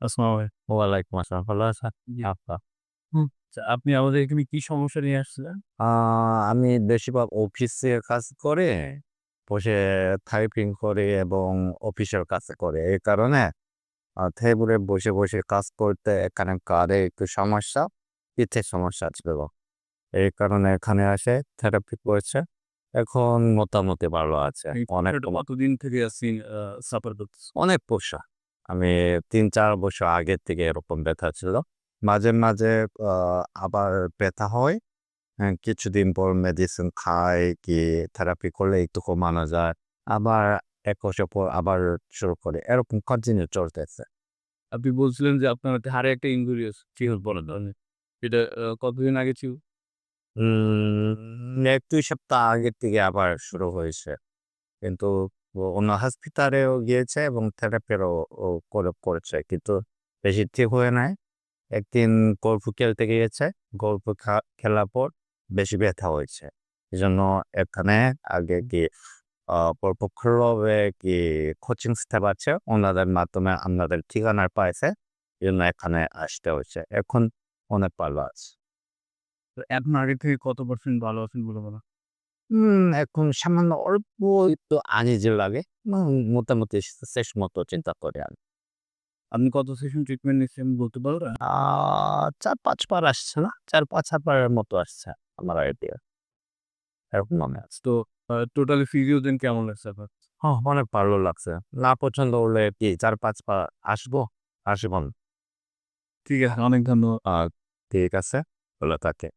আসসালামু আলাইকুম। ওয়ালাইকুম আসসালাম। ভালো আছেন? জি। আচ্ছা। আচ্ছা, আপনি আমাদের এখানে কি সমস্যা নিয়ে আসছিলেন? আ আমি বেশিরভাগ অফিসের কাজ করে, বসে টাইপিং করি এবং অফিসের কাজ করি। এই কারণে টেবলে বসে কাজ করতে এখানে কাঁধে একটু সমস্যা, পিঠের সমস্যা ছিল। এই কারণে এখানে এসে থেরাপি করেছে। এখন মোটামুটি ভালো আছে। এই অনেক সমস্যাটা কতদিন থেকে আপনি সাফার করতেছেন? অনেক পোষা। আমি ৩-৪ বছর আগের থেকে এরকম ব্যথা ছিল। মাঝে মাঝে আ আবার ব্যথা হয়। হ্যাঁ, কিছুদিন পর মেডিসিন খাই কি থেরাপি করলে একটু কমানো যায়। আবার ১ বছর পর আবার শুরু করে। এরকম কন্টিনিউ চলতেছে। আপনি বলছিলেন যে আপনার হাড়ে একটা ইনজুরি আছে। কি বলেন তাহলে? এটা কতদিন আগে ছিল? ১-২ সপ্তাহ আগের থেকে আবার শুরু হয়েছে। কিন্তু অন্য হসপিটালেও গিয়েছে এবং থেরাপিরও করেছে। কিন্তু বেশি ঠিক হয়ে নাই। একদিন গল্ফ খেলতে গিয়েছে। গল্ফ খেলার পর বেশি ব্যথা হয়েছে। এজন্য এখানে আগে গিয়ে পরোক্ষভাবে কি কোচিং স্টাফ আছে, ওনাদের মাধ্যমে আপনাদের ঠিকানা পাইছে। এজন্য এখানে আসতে হয়েছে। এখন অনেক ভালো আছে। তো এখন আগের থেকে কত পার্সেন্ট ভালো আছেন বলে মনে হয়? এখন সামান্য অল্প একটু আনইজি লাগে। মোটামুটি শেষ মতো চিন্তা করি আমি। আপনি কত সেশন ট্রিটমেন্ট নিচ্ছেন বলতে পারবেন? ৪-৫ বার আসছে না? ৪-৫ বারের মতো আসছে আমার আইডিয়া। এরকম মনে আছে। তো টোটালি ফিজিও দেন কেমন লাগছে আপনার? অনেক ভালো লাগছে। না পছন্দ হলে কি ৪-৫ বার আসবো? আসবো না। ঠিক আছে, অনেক ধন্যবাদ। আ ঠিক আছে। ভালো থাকে।